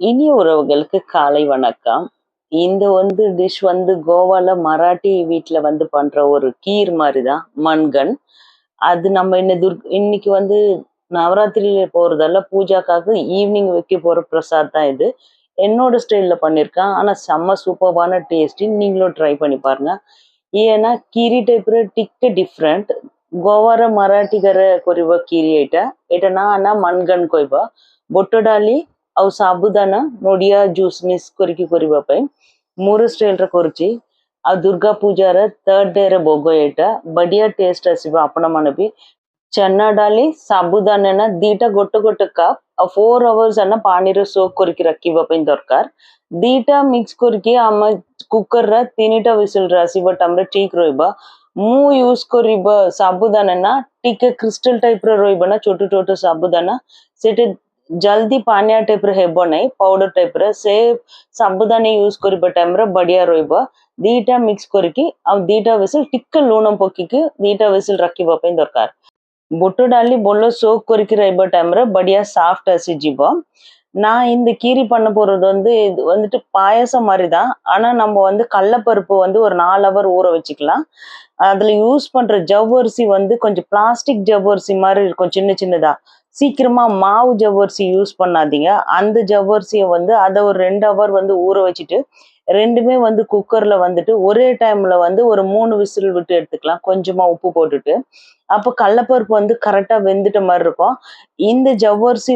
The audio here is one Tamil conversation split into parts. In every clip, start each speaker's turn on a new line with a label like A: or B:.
A: இனிய உறவுகளுக்கு காலை வணக்கம். இந்த டிஷ் கோவால மராட்டி வீட்ல பண்ற ஒரு கீர் மாதிரி தான் மண்கன். அது நம்ம இன்னைக்கு நவராத்திரியில போறதால பூஜாக்காக ஈவினிங் வைக்க போற பிரசாத் தான் இது. என்னோட ஸ்டைல்ல பண்ணியிருக்கேன். ஆனா செம்ம சூப்பர்பான டேஸ்டி. நீங்களும் ட்ரை பண்ணி பாருங்க. ಏನ ಕೀರಿ ಟೈಪ್ರ ಟಿಕ್ಕ ಡಿಫ್ರೆಂಟ್ ಗೋವಾರ ಮರಾಠಿಗರ ಕೊರಿವ ಕೀರಿ ಏಟ ನಾ ಮನ್ಗಣ್ ಕೊಯ್ಬ ಬೊಟ್ಟು ಡಾಲಿ ಅವು ಸಾಬುದಾನ ನೋಡಿಯಾ ಜ್ಯೂಸ್ ಮಿಸ್ ಕೊರಿಕಿ ಕೊರಿವ ಪೈ ಮೂರು ಸ್ಟೈಲ್ರ ಕೊರ್ಚಿ ಆ Durga Pujara third dare ಬೊಗೊ ಏಟ ಬಡಿಯಾ taste ಹಸಿವ ಅಪ್ಪಣ ಮನಬಿ ಚನ್ನ ಡಾಲಿ ಸಾಬುದಾನ ದೀಟ ಗೊಟ್ಟು ಗೊಟ್ಟು ಕಪ್ 4 hours ಅನ್ನ ಪಾಣಿರ ಸೋಕ್ ಕೊರಿಕಿ ರಕ್ಕಿವ ಪೈ ದೊರ್ಕಾರ್ दीटा मिक्स करके आम कुकर रा 3टा विसल रासिब टामरे ठीक रोइबा मु यूज करिबा साबुदाना ना टिके क्रिस्टल टाइप रा रोइबा ना छोटो छोटो साबुदाना सेटे जल्दी पानिया टाइप रा हेबो नै पाउडर टाइप रा से साबुदाना यूज करिबा टाइम रा बढ़िया रोइबा दीटा मिक्स करके अब दीटा विसल टिके लूण पक्की दीटा विसल रखिबा पे दरकार बोटो डाली बोलो सोक करके रहिबा टाइम रा बढ़िया सॉफ्ट आसी जीबा நான் இந்த கீரி பண்ண போறது இது வந்துட்டு பாயசம் மாதிரி தான். ஆனா நம்ம கடலைப்பருப்பு ஒரு 4 hour ஊற வச்சுக்கலாம். அதுல யூஸ் பண்ற ஜவ்வரிசி கொஞ்சம் பிளாஸ்டிக் ஜவ்வரிசி மாதிரி இருக்கும் சின்ன சின்னதா. சீக்கிரமா மாவு ஜவ்வரிசி யூஸ் பண்ணாதீங்க. அந்த ஜவ்வரிசியை அதை ஒரு 2 hour ஊற வச்சுட்டு ரெண்டுமே குக்கர்ல ஒரே டைம்ல ஒரு 3 விசில் விட்டு எடுத்துக்கலாம். கொஞ்சமா உப்பு போட்டுட்டு அப்போ கடலைப்பருப்பு கரெக்டா வெந்துட்ட மாதிரி இருக்கும். இந்த ஜவ்வரிசி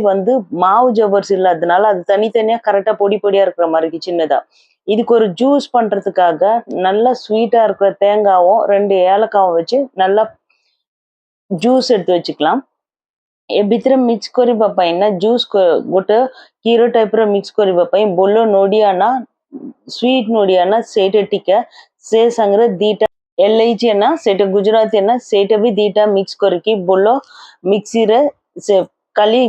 A: மாவு ஜவ்வரிசி இல்லாததுனால அது தனித்தனியா கரெக்டா பொடி பொடியா இருக்கிற மாதிரி சின்னதா. இதுக்கு ஒரு ஜூஸ் பண்றதுக்காக நல்லா ஸ்வீட்டா இருக்கிற தேங்காவும் 2 ஏலக்காவும் வச்சு நல்லா ஜூஸ் எடுத்து வச்சுக்கலாம். ଭିତରେ ମିକ୍ସ କରିବା ପାଇଁ ନା ଜୁସ୍ ଗୋଟେ କ୍ଷୀର ଟାଇପର ମିକ୍ସ କରିବା ପାଇଁ ବୋଲ ନଡ଼ିଆ ନା ସ୍ୱିଟ୍ ନଡ଼ିଆ ନା ସେଇଟା ଟିକେ ସେ ସାଙ୍ଗରେ ଦିଟା ଏଲଇଚି ନା ସେଇଟା ଗୁଜୁରାତି ନା ସେଇଟା ବି ଦିଟା ମିକ୍ସ କରିକି ବୋଲ ମିକ୍ସିରେ ସେ କାଲି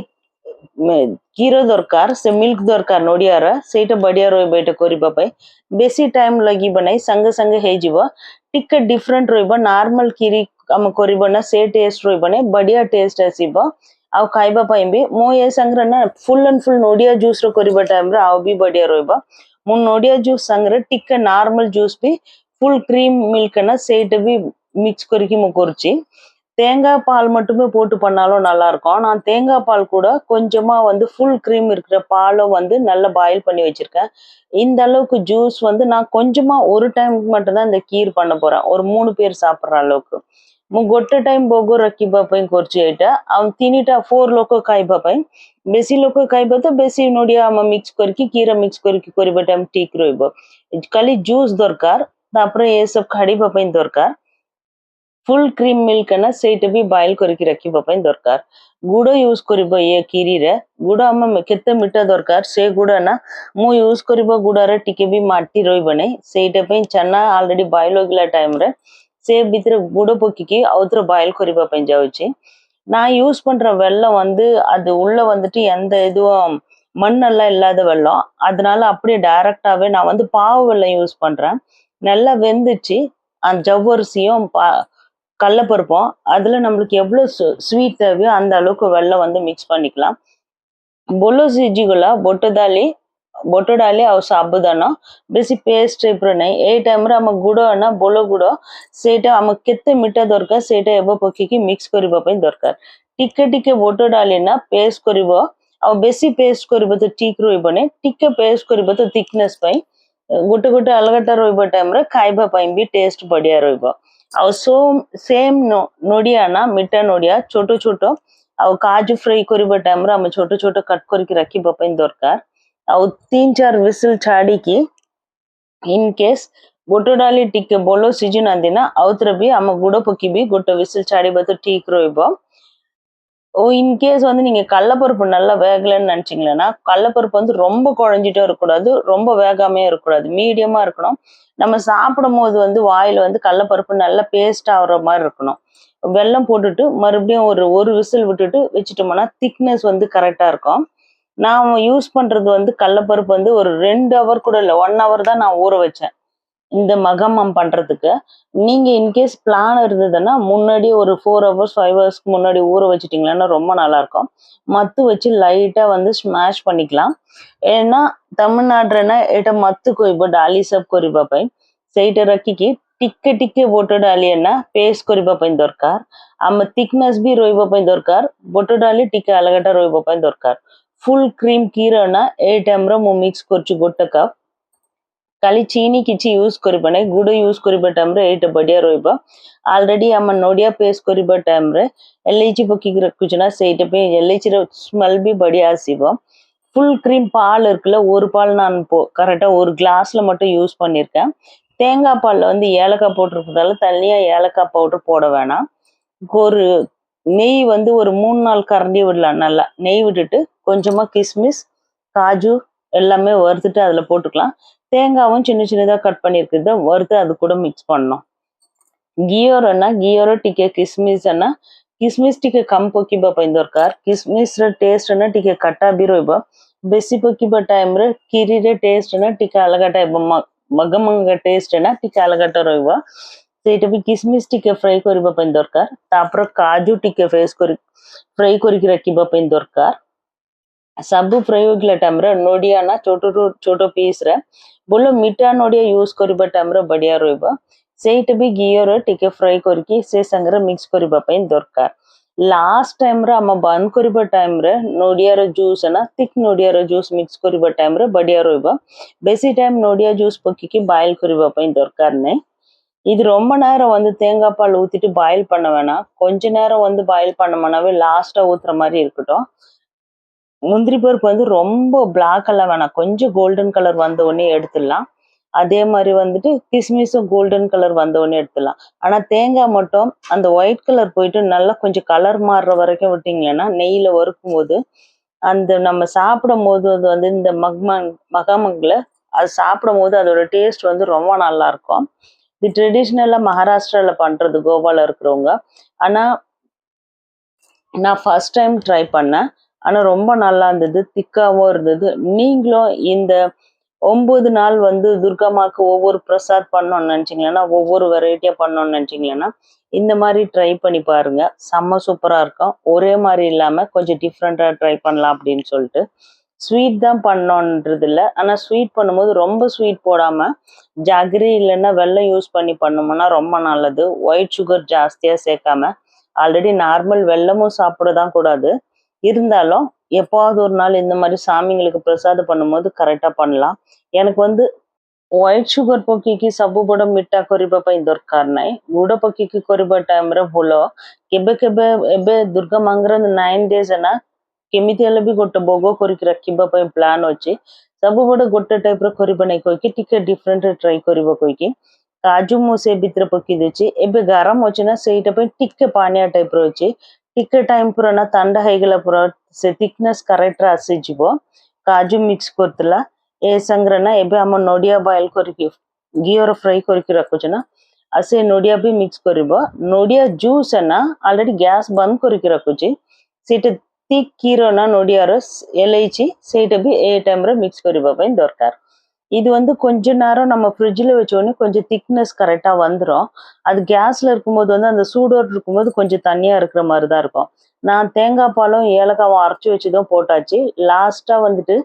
A: କ୍ଷୀର ଦରକାର ସେ ମିଲ୍କ ଦରକାର ନଡ଼ିଆର ସେଇଟା ବଢିଆ ରହିବ ଏଇଟା କରିବା ପାଇଁ ବେଶୀ ଟାଇମ ଲାଗିବ ନାହିଁ ସାଙ୍ଗେ ସାଙ୍ଗେ ହେଇଯିବ ଟିକେ ଡିଫରେଣ୍ଟ ରହିବ ନର୍ମାଲ କ୍ଷୀରି ଆମ କରିବ ନା ସେ ଟେଷ୍ଟ ରହିବ ନାହିଁ ବଢିଆ ଟେଷ୍ଟ ଆସିବ ଆଉ ଖାଇବା ପାଇଁ ବି ମୁଁ ଏ ସାଙ୍ଗରେ ନା ଫୁଲ ଆଣ୍ଡ ଫୁଲ ନଡ଼ିଆ ଜୁସ୍ ର କରିବା ଟାଇମରେ ଆଉ ବି ବଢିଆ ରହିବ ମୁଁ ନଡ଼ିଆ ଜୁସ୍ ସାଙ୍ଗରେ ଟିକେ ନର୍ମାଲ ଜୁସ୍ ବି ஃபுல் க்ரீம் மில்க்னா ସେଇଟା ବି மிக்ஸ் କରିକି ମୁଁ କରୁଛି தேங்காய் பால் மட்டுமே போட்டு பண்ணாலும் நல்லா இருக்கும் நான் தேங்காய் பால் கூட கொஞ்சமா ஃபுல் க்ரீம் இருக்கிற பாலும் நல்லா பாயில் பண்ணி வச்சிருக்கேன் இந்த அளவுக்கு ஜூஸ் நான் கொஞ்சமா ஒரு டைம் மட்டும்தான் இந்த கீர் பண்ண போறேன் ஒரு 3 பேர் சாப்பிட்ற அளவுக்கு ମୁଁ ଗୋଟେ ଟାଇମ ଭୋଗ ରଖିବା ପାଇଁ କରୁଛି ଏଇଟା ଆଉ 3ଟା 4 ଲୋକ ଖାଇବା ପାଇଁ ବେଶୀ ଲୋକ ଖାଇବେ ତ ବେଶୀ ନଡ଼ିଆ ଆମେ ମିକ୍ସ କରିକି କ୍ଷୀର ମିକ୍ସ କରିକି କରିବା ଟାଇମ ଠିକ ରହିବ ଖାଲି ଜୁସ୍ ଦରକାର ତାପରେ ଏସବୁ ଖାଡ଼ିବା ପାଇଁ ଦରକାର ଫୁଲ କ୍ରିମ ମିଲ୍କ ନା ସେଇଟା ବି ବଏଲ କରିକି ରଖିବା ପାଇଁ ଦରକାର ଗୁଡ଼ ୟୁଜ କରିବ ଏ କ୍ଷୀରିରେ ଗୁଡ଼ ଆମେ କେତେ ମିଠା ଦରକାର ସେ ଗୁଡ଼ ନା ମୁଁ ୟୁଜ କରିବା ଗୁଡ଼ରେ ଟିକେ ବି ମାଟି ରହିବ ନାହିଁ ସେଇଟା ପାଇଁ ଚନା ଅଲରେଡି ବଏଲ ହୋଇଗଲା ଟାଇମରେ ସେ ଭିତରେ ଗୁଡ଼ ପକିକି ଆଉଥରେ ବଏଲ କରିବା ପାଇଁ ଯାଉଛି நான் யூஸ் பண்ற வெல்லம் அது உள்ள எந்த இதுவும் மண்ணெல்லாம் இல்லாத வெல்லம் அதனால அப்படியே டைரக்டாவே நான் பாவு வெல்லம் யூஸ் பண்றேன் நல்லா வெந்துச்சு அந்த ஜவ்வரிசியும் கடலைப்பருப்பும் அதுல நம்மளுக்கு எவ்வளவு ஸ்வீட் தேவையோ அந்த அளவுக்கு வெல்லம் மிக்ஸ் பண்ணிக்கலாம் ବୋଲ ସିଝିଗଲା ବୋଟ ଡାଲି ଆଉ ସାବୁଦାନା ବେଶୀ ପେଷ୍ଟ ଟାଇପର ନାହିଁ ଏଇ ଟାଇମରେ ଆମ ଗୁଡ଼ ନା ବୋଲ ଗୁଡ଼ ସେଇଟା ଆମକୁ କେତେ ମିଠା ଦରକାର ସେଇଟା ଏବେ ପକେଇକି ମିକ୍ସ କରିବା ପାଇଁ ଦରକାର ଟିକେ ଟିକେ ବୋଟ ଡାଲି ନା ପେଷ୍ଟ କରିବ ଆଉ ବେଶୀ ପେଷ୍ଟ କରିବ ତ ଠିକ ରହିବନି ଟିକେ ପେଷ୍ଟ କରିବ ତ ଥିକନେସ ପାଇଁ ଗୋଟେ ଗୋଟେ ଅଲଗାଟା ରହିବ ଟାଇମରେ ଖାଇବା ପାଇଁ ବି ଟେଷ୍ଟ ବଢିଆ ରହିବ ଆଉ ସେମ ନଡ଼ିଆ ନା ମିଠା ନଡ଼ିଆ ଛୋଟ ଛୋଟ ଆଉ କାଜୁ ଫ୍ରାଇ କରିବା ଟାଇମରେ ଆମେ ଛୋଟ ଛୋଟ କଟ୍ କରିକି ରଖିବା ପାଇଁ ଦରକାର ଆଉ 3-4 विसिल ଛାଡ଼ିକି ଇନ କେସ୍ ବୋଟ ଡାଲି ଟିକେ ବୋଲ ସିଝି ନାହାନ୍ତି ନା ଆଉଥରେ ବି ଆମ ଗୁଡ଼ ପକେଇବି ଗୋଟେ விசில் ଛାଡ଼ିବା ତ ଠିକ ରହିବ இன் கேஸ் நீங்க கடலைப்பருப்பு நல்லா வேகலைன்னு நினைச்சீங்களா கடலைப்பருப்பு ரொம்ப குழஞ்சிட்டும் இருக்கக்கூடாது ரொம்ப வேகாமையும் இருக்கக்கூடாது மீடியமா இருக்கணும் நம்ம சாப்பிடும் போது வாயில கடலைப்பருப்பு நல்லா பேஸ்ட் ஆகுற மாதிரி இருக்கணும் வெல்லம் போட்டுட்டு மறுபடியும் ஒரு விசில் விட்டுட்டு வச்சுட்டோம்னா திக்னஸ் கரெக்டா இருக்கும் நான் யூஸ் பண்றது கடலைப்பருப்பு ஒரு 2 hour கூட இல்லை 1 hour தான் நான் ஊற வச்சேன் இந்த மகமம் பண்றதுக்கு. நீங்க இன்கேஸ் பிளான் இருந்ததுன்னா முன்னாடி ஒரு 4 ஹவர்ஸ் 5 ஹவர்ஸ்க்கு முன்னாடி ஊற வச்சுட்டீங்கன்னா ரொம்ப நல்லா இருக்கும். மத்து வச்சு லைட்டா வந்து ஸ்மாஷ் பண்ணிக்கலாம். ஏன்னா तमिलनाडुରେ ଏଇଟା ମத்து କହିବ ଡାଲି ସବୁ କରିବା ପାଇଁ। ସେଇଟା ରଖିକି ଟିକେ ଟିକେ ବୁଟ ଡାଲି ନା ପେଷ୍ଟ କରିବା ପାଇଁ ଦରକାର। ଆମ thickness ବି ରହିବା ପାଇଁ ଦରକାର। ବୁଟ ଡାଲି ଟିକେ ଅଲଗାଟା ରହିବା ପାଇଁ ଦରକାର। ଫୁଲ କ୍ରିମ କ୍ଷୀର ନା ଏଇ ଟାଇମରେ ମୁଁ ମିକ୍ସ କରୁଛି 1 କପ୍। खाली चीनी किसी यूज करिबा नै गुड़ यूज करिबा टाइम रे एटा बढ़िया रहइबा। ऑलरेडी हम नोडिया पेस्ट करिबा टाइम रे एलईची पकी रखुचना सेटा पे एलईची रो स्मेल भी बढ़िया आसीबा। फुल क्रीम பால் இருக்குல ஒரு பால் நான் கரெக்ட்டா ஒரு கிளாஸ்ல மட்டும் யூஸ் பண்ணிருக்கேன்। தேங்காய் பால்ல வந்து ஏலக்காய் போட்டுருக்கிறதால தனியா ஏலக்காய் பவுடர் போட வேணாம்। ஒரு நெய் வந்து ஒரு 3 4 கரண்டி விடலாம்। நல்லா நெய் விட்டுட்டு கொஞ்சமா கிஸ்மிஸ் காஜு எல்லாமே வறுத்துட்டு அதுல போட்டுக்கலாம்। தேங்காவும் சின்ன சின்னதா கட் பண்ணியிருக்கிறத வறுத்து அது கூட மிக்ஸ் பண்ணணும்। ଘିଅର ଟିକେ କିସମିସ ନା କିସମିସ ଟିକେ କମ ପକେଇବା ପାଇଁ ଦରକାର। କିସମିସର ଟେଷ୍ଟ ନା ଟିକେ ଖଟା ବି ରହିବ। ବେଶୀ ପକେଇବା ଟାଇମରେ କ୍ଷୀରିରେ ଟେଷ୍ଟ ନା ଟିକେ ଅଲଗା ଟାଇପ ମଗମଙ୍ଗା ଟେଷ୍ଟ ନା ଟିକେ ଅଲଗାଟା ରହିବ। ସେଇଟା ବି କିସମିସ ଟିକେ ଫ୍ରାଏ କରିବା ପାଇଁ ଦରକାର। ତାପରେ କାଜୁ ଟିକେ ଫ୍ରାଏ କରିକି ରଖିବା ପାଇଁ ଦରକାର। ସବୁ ଫ୍ରାଏ ହୋଇଗଲା ଟାଇମରେ ନଡ଼ିଆ ନା ଛୋଟ ଛୋଟ ପିସରେ बोलो मीठा नोडिया यूज करिबा टाइम रे बढ़िया रहइबा। सेट भी घीर टिके फ्राई करके से संगरे मिक्स करिबा पई दरकार। लास्ट टाइम रे हम बंद करिबा टाइम रे नोडिया रो जूस ना थिक नोडिया रो जूस मिक्स करिबा टाइम रे बढ़िया रहइबा। बेसी टाइम नोडिया जूस पकी बायल करिबा पई दरकार नै। இது ரொம்ப நேரம் வந்து தேங்காய் பால் ஊத்திட்டு பாயில் பண்ண வேணாம்। கொஞ்ச நேரம் வந்து பாயில் பண்ணோம்னாவே லாஸ்டா ஊத்துற மாதிரி இருக்கட்டும்। முந்திரி பருப்பு வந்து ரொம்ப பிளாக் எல்லாம் வேணாம், கொஞ்சம் கோல்டன் கலர் வந்த உடனே எடுத்துடலாம்। அதே மாதிரி வந்துட்டு கிஸ்மிஸும் கோல்டன் கலர் வந்த உடனே எடுத்துடலாம்। ஆனா தேங்காய் மட்டும் அந்த ஒயிட் கலர் போயிட்டு நல்லா கொஞ்சம் கலர் மாறுற வரைக்கும் விட்டீங்கன்னா நெய்யில வறுக்கும் போது அந்த நம்ம சாப்பிடும் போது அது வந்து இந்த மகமங்கல அது சாப்பிடும் போது அதோட டேஸ்ட் வந்து ரொம்ப நல்லா இருக்கும்। இது ட்ரெடிஷ்னலா மகாராஷ்டிரால பண்றது கோவால இருக்கிறவங்க। ஆனா நான் ஃபர்ஸ்ட் டைம் ட்ரை பண்ணேன்। ஆனா ரொம்ப நல்லா இருந்தது, திக்காவும் இருந்தது। நீங்களும் இந்த 9 நாள் வந்து துர்காமாக்கு ஒவ்வொரு பிரசாத் பண்ணணும்னு நினைச்சீங்கன்னா ஒவ்வொரு வெரைட்டியா பண்ணணும்னு நினைச்சீங்கன்னா இந்த மாதிரி ட்ரை பண்ணி பாருங்க। செம்ம சூப்பரா இருக்கும்। ஒரே மாதிரி இல்லாம கொஞ்சம் டிஃப்ரெண்டா ட்ரை பண்ணலாம் அப்படின்னு சொல்லிட்டு ஸ்வீட் தான் பண்ணணுன்றது இல்லை। ஆனா ஸ்வீட் பண்ணும்போது ரொம்ப ஸ்வீட் போடாம ஜாகரி இல்லைன்னா வெல்லம் யூஸ் பண்ணி பண்ணோம்னா ரொம்ப நல்லது। ஒயிட் சுகர் ஜாஸ்தியா சேர்க்காம, ஆல்ரெடி நார்மல் வெல்லமும் சாப்பிடதான் கூடாது, இருந்தாலும் எப்பாவது ஒரு நாள் இந்த மாதிரி சாமிங்களுக்கு பிரசாதம் பண்ணும்போது கரெக்டா பண்ணலாம்। எனக்கு வந்து व्हाइट सुगर पकेଇକି ସବୁବେଳେ ମିଠା କରିବା ପାଇଁ ଦରକାର ନାହିଁ। ଗୁଡ଼ ପକେଇକି କରିବା ଟାଇମରେ ଭଲ। କେବେ କେବେ ଏବେ ଦୁର୍ଗା ମାଙ୍କର 9 days ନା କେମିତି ହେଲେ ବି ଗୋଟେ ଭୋଗ କରିକି ରଖିବା ପାଇଁ ପ୍ଲାନ୍ ଅଛି। ସବୁବେଳେ ଗୋଟେ ଟାଇପର କରିବା ନାହିଁ କହିକି ଟିକେ ଡିଫରେଣ୍ଟ ଟ୍ରାଏ କରିବା କହିକି କାଜୁ ମୁଁ ସେ ଭିତରେ ପକେଇ ଦେଇଛି। ଏବେ ଗରମ ଅଛି ନା ସେଇଟା ପାଇଁ ଟିକେ ପାଣିଆ ଟାଇପର ଅଛି। ଟିକେ ଟାଇମ ପୁରା ନା ଥଣ୍ଡା ହେଇଗଲା ପୁରା ସେ thickness କରେକ୍ଟ ଆସିଯିବ। କାଜୁ ମିକ୍ସ କରିଥିଲା ए संग्रह ना एबे हम नोडिया बॉयल करके घीर फ्राई करके रखुचे ना से नोडिया भी मिक्स करिबो। नोडिया जूस है ना ऑलरेडी गैस बंद करके रखुची सेटे थिक कीर ना नोडिया रस एलईची सेटे भी ए टाइम रे मिक्स करिबा पई दरकार। இது வந்து கொஞ்ச நேரம் நம்ம ஃப்ரிட்ஜில் வச்சோடனே கொஞ்சம் திக்னஸ் கரெக்டாக வந்துடும்। அது கேஸில் இருக்கும்போது வந்து அந்த சூடோடு இருக்கும்போது கொஞ்சம் தண்ணியாக இருக்கிற மாதிரி தான் இருக்கும்। நான் தேங்காய் பாலும் ஏலக்காவும் அரைச்சி வச்சு தான் போட்டாச்சு। லாஸ்ட்டாக வந்துட்டு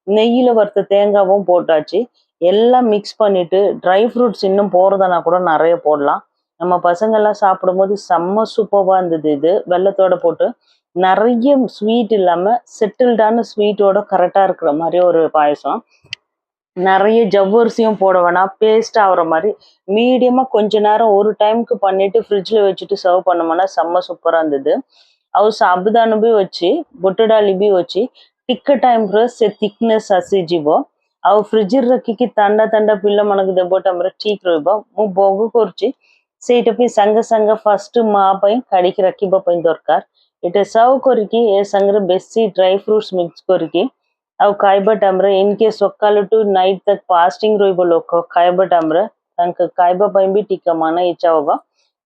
A: நெய்யில் வறுத்த தேங்காவும் போட்டாச்சு। எல்லாம் மிக்ஸ் பண்ணிட்டு ட்ரை ஃப்ரூட்ஸ் இன்னும் போகிறதுனா கூட நிறைய போடலாம்। நம்ம பசங்கள்லாம் சாப்பிடும்போது செம்ம சூப்பராக இருந்தது। இது வெள்ளத்தோட போட்டு நிறைய ஸ்வீட் இல்லாமல் செட்டில்டான ஸ்வீட்டோட கரெக்டாக இருக்கிற மாதிரி ஒரு பாயசம்। நிறைய ஜவ்வரிசியும் போட வேணாம், பேஸ்ட் ஆகிற மாதிரி மீடியமாக கொஞ்ச நேரம் ஒரு டைமுக்கு பண்ணிட்டு ஃப்ரிட்ஜில் வச்சுட்டு சர்வ் பண்ணோம்னா செம்ம சூப்பராக இருந்தது। ଆଉ ସାବୁଦାନା ବି ଅଛି, ବୁଟ ଡାଲି ବି ଅଛି। ଟିକେ ଟାଇମ୍ରେ ସେ ଥିକନେସ୍ ଆସିଯିବ। ଆଉ ଫ୍ରିଜରେ ରଖିକି ଥଣ୍ଡା ଥଣ୍ଡା ପିଲାମାନଙ୍କୁ ଦେବ ଟାଇମ୍ରେ ଠିକ୍ ରହିବ। ମୁଁ ଭୋଗ କରୁଛି ସେଇଟା ବି ସାଙ୍ଗେ ସାଙ୍ଗେ ଫାଷ୍ଟ ମା ପାଇଁ କାଢ଼ିକି ରଖିବା ପାଇଁ ଦରକାର। ଏଇଟା ସର୍ଭ କରିକି ଏ ସାଙ୍ଗରେ ବେଶୀ ଡ୍ରାଇ ଫ୍ରୁଟ୍ସ ମିକ୍ସ କରିକି ଆଉ ଖାଇବା ଟାଇମ୍ରେ ଇନକେସ୍ ସକାଳୁ ଟୁ ନାଇଟ୍ ତକ ଫାଷ୍ଟିଂ ରହିବ ଲୋକ, ଖାଇବା ଟାଇମ୍ରେ ତାଙ୍କ ଖାଇବା ପାଇଁ ବି ଟିକେ ମନ ଇଚ୍ଛା ହବ।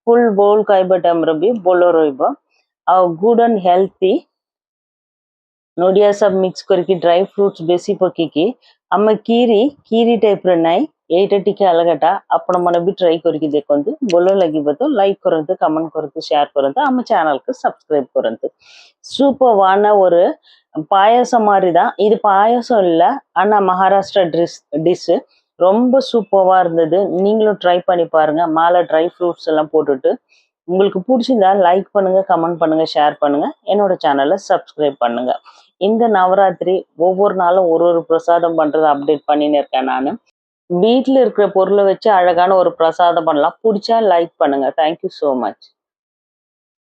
A: ଫୁଲ୍ ବୋଲ୍ ଖାଇବା ଟାଇମ୍ରେ ବି ଭଲ ରହିବ। ଆଉ ଗୁଡ୍ ଆଣ୍ଡ ହେଲ୍ଥି ନଡ଼ିଆ ସବୁ ମିକ୍ସ କରିକି ଡ୍ରାଇ ଫ୍ରୁଟ୍ସ ବେଶୀ ପକେଇକି ଆମେ କ୍ଷୀରି ଟାଇପ୍ର ନାହିଁ, 8:30కి అలగట ଆପଣ ମାନେ ବି ଟ୍ରାଏ କରିକି ଦେଖନ୍ତୁ ଭଲ ଲାଗିବ ତ ଲାଇକ୍ କରନ୍ତୁ କମେଣ୍ଟ କରନ୍ତୁ ସେୟାର କରନ୍ତୁ ଆମ ଚ୍ୟାନେଲକୁ சப்ஸ்கிரைப் କରନ୍ତୁ சூப்பர்வான ஒரு பாயசம் மாதிரி தான் இது பாயசம் இல்லை ஆனா மகாராஷ்டிரா டிஷ் ரொம்ப சூப்பர்வா இருந்தது நீங்களும் ட்ரை பண்ணி பாருங்க மேலே ட்ரை ஃப்ரூட்ஸ் எல்லாம் போட்டுட்டு உங்களுக்கு பிடிச்சிருந்தா லைக் பண்ணுங்க கமெண்ட் பண்ணுங்க ஷேர் பண்ணுங்க என்னோட சேனலை சப்ஸ்கிரைப் பண்ணுங்க இந்த நவராத்திரி ஒவ்வொரு நாளும் ஒரு ஒரு பிரசாதம் பண்றதை அப்டேட் பண்ணின்னு இருக்கேன் நான் வீட்டில் இருக்கிற பொருளை வச்சு அழகான ஒரு பிரசாதம் பண்ணலாம் பிடிச்சா லைக் பண்ணுங்க தேங்க்யூ ஸோ மச்